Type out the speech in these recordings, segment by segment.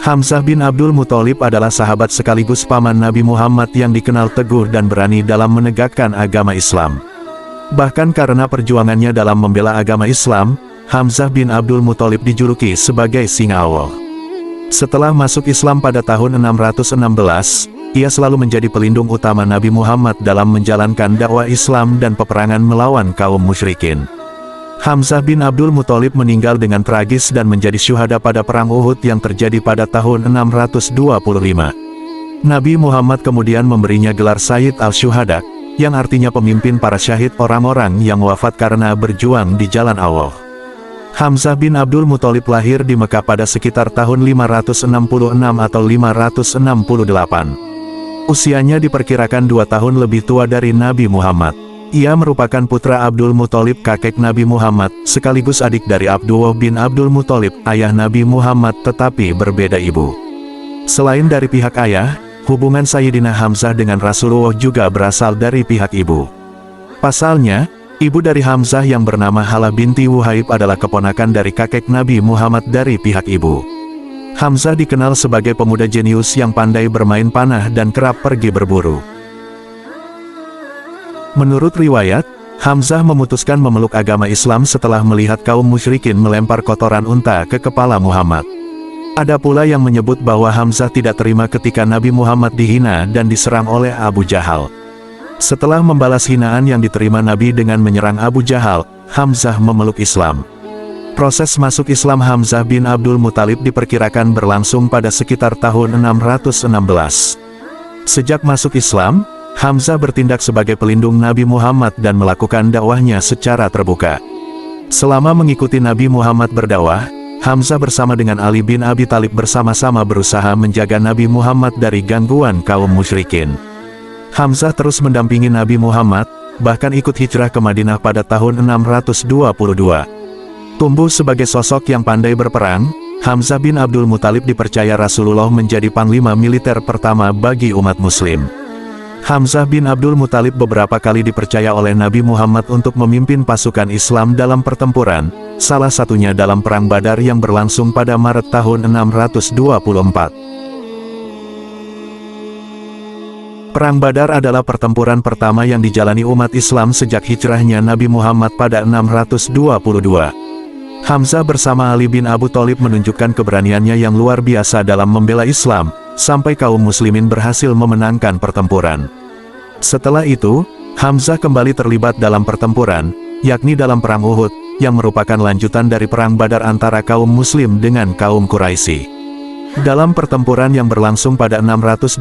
Hamzah bin Abdul Muthalib adalah sahabat sekaligus paman Nabi Muhammad yang dikenal teguh dan berani dalam menegakkan agama Islam. Bahkan karena perjuangannya dalam membela agama Islam, Hamzah bin Abdul Muthalib dijuluki sebagai Singa Allah. Setelah masuk Islam pada tahun 616, ia selalu menjadi pelindung utama Nabi Muhammad dalam menjalankan dakwah Islam dan peperangan melawan kaum musyrikin. Hamzah bin Abdul Muthalib meninggal dengan tragis dan menjadi syuhada pada Perang Uhud yang terjadi pada tahun 625. Nabi Muhammad kemudian memberinya gelar Sayyid al-Syuhada, yang artinya pemimpin para syahid, orang-orang yang wafat karena berjuang di jalan Allah. Hamzah bin Abdul Muthalib lahir di Mekah pada sekitar tahun 566 atau 568. Usianya diperkirakan 2 tahun lebih tua dari Nabi Muhammad. Ia merupakan putra Abdul Muthalib, kakek Nabi Muhammad, sekaligus adik dari Abdullah bin Abdul Muthalib, ayah Nabi Muhammad, tetapi berbeda ibu. Selain dari pihak ayah, hubungan Sayyidina Hamzah dengan Rasulullah juga berasal dari pihak ibu. Pasalnya, ibu dari Hamzah yang bernama Halah binti Wuhaib adalah keponakan dari kakek Nabi Muhammad dari pihak ibu. Hamzah dikenal sebagai pemuda jenius yang pandai bermain panah dan kerap pergi berburu. Menurut riwayat, Hamzah memutuskan memeluk agama Islam setelah melihat kaum musyrikin melempar kotoran unta ke kepala Muhammad. Ada pula yang menyebut bahwa Hamzah tidak terima ketika Nabi Muhammad dihina dan diserang oleh Abu Jahal. Setelah membalas hinaan yang diterima Nabi dengan menyerang Abu Jahal, Hamzah memeluk Islam. Proses masuk Islam Hamzah bin Abdul Muthalib diperkirakan berlangsung pada sekitar tahun 616. Sejak masuk Islam, Hamzah bertindak sebagai pelindung Nabi Muhammad dan melakukan dakwahnya secara terbuka. Selama mengikuti Nabi Muhammad berdakwah, Hamzah bersama dengan Ali bin Abi Thalib bersama-sama berusaha menjaga Nabi Muhammad dari gangguan kaum musyrikin. Hamzah terus mendampingi Nabi Muhammad, bahkan ikut hijrah ke Madinah pada tahun 622. Tumbuh sebagai sosok yang pandai berperang, Hamzah bin Abdul Muthalib dipercaya Rasulullah menjadi panglima militer pertama bagi umat muslim. Hamzah bin Abdul Muthalib beberapa kali dipercaya oleh Nabi Muhammad untuk memimpin pasukan Islam dalam pertempuran, salah satunya dalam Perang Badar yang berlangsung pada Maret tahun 624. Perang Badar adalah pertempuran pertama yang dijalani umat Islam sejak hijrahnya Nabi Muhammad pada 622. Hamzah bersama Ali bin Abi Thalib menunjukkan keberaniannya yang luar biasa dalam membela Islam, sampai kaum muslimin berhasil memenangkan pertempuran. Setelah itu, Hamzah kembali terlibat dalam pertempuran, yakni dalam Perang Uhud, yang merupakan lanjutan dari Perang Badar antara kaum muslim dengan kaum Quraisy. Dalam pertempuran yang berlangsung pada 625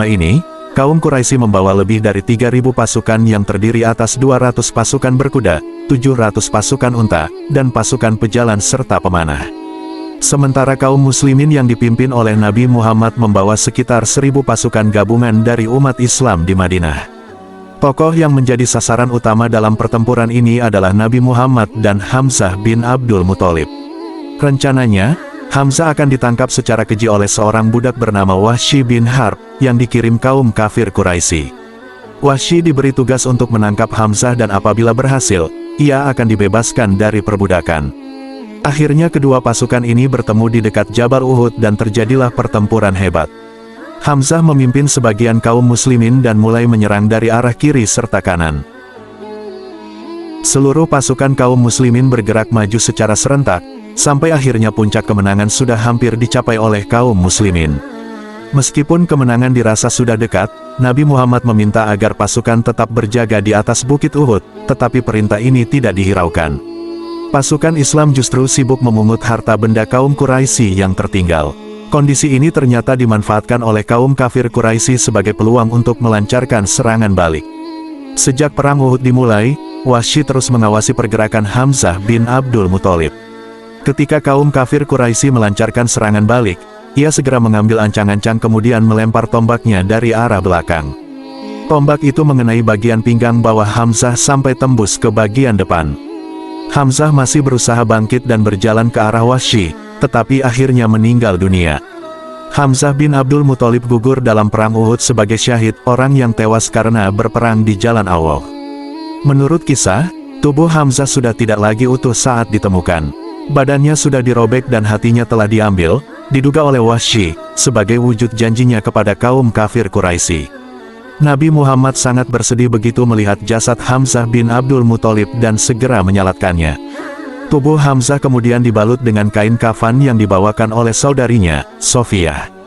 ini, kaum Quraisy membawa lebih dari 3.000 pasukan yang terdiri atas 200 pasukan berkuda, 700 pasukan unta, dan pasukan pejalan serta pemanah. Sementara kaum muslimin yang dipimpin oleh Nabi Muhammad membawa sekitar 1.000 pasukan gabungan dari umat Islam di Madinah. Tokoh yang menjadi sasaran utama dalam pertempuran ini adalah Nabi Muhammad dan Hamzah bin Abdul Muthalib. Rencananya, Hamzah akan ditangkap secara keji oleh seorang budak bernama Wahsy bin Harb, yang dikirim kaum kafir Quraisy. Wahsy diberi tugas untuk menangkap Hamzah dan apabila berhasil, ia akan dibebaskan dari perbudakan. Akhirnya kedua pasukan ini bertemu di dekat Jabal Uhud dan terjadilah pertempuran hebat. Hamzah memimpin sebagian kaum muslimin dan mulai menyerang dari arah kiri serta kanan. Seluruh pasukan kaum muslimin bergerak maju secara serentak, sampai akhirnya puncak kemenangan sudah hampir dicapai oleh kaum muslimin. Meskipun kemenangan dirasa sudah dekat, Nabi Muhammad meminta agar pasukan tetap berjaga di atas bukit Uhud, tetapi perintah ini tidak dihiraukan. Pasukan Islam justru sibuk memungut harta benda kaum Quraisy yang tertinggal. Kondisi ini ternyata dimanfaatkan oleh kaum kafir Quraisy sebagai peluang untuk melancarkan serangan balik. Sejak Perang Uhud dimulai, Wahsy terus mengawasi pergerakan Hamzah bin Abdul Muthalib. Ketika kaum kafir Quraisy melancarkan serangan balik, ia segera mengambil ancang-ancang kemudian melempar tombaknya dari arah belakang. Tombak itu mengenai bagian pinggang bawah Hamzah sampai tembus ke bagian depan. Hamzah masih berusaha bangkit dan berjalan ke arah Wahsy, tetapi akhirnya meninggal dunia. Hamzah bin Abdul Muthalib gugur dalam Perang Uhud sebagai syahid, orang yang tewas karena berperang di jalan Allah. Menurut kisah, tubuh Hamzah sudah tidak lagi utuh saat ditemukan. Badannya sudah dirobek dan hatinya telah diambil, diduga oleh Wahsy, sebagai wujud janjinya kepada kaum kafir Quraisy. Nabi Muhammad sangat bersedih begitu melihat jasad Hamzah bin Abdul Muthalib dan segera menyalatkannya. Tubuh Hamzah kemudian dibalut dengan kain kafan yang dibawakan oleh saudarinya, Sofiyah.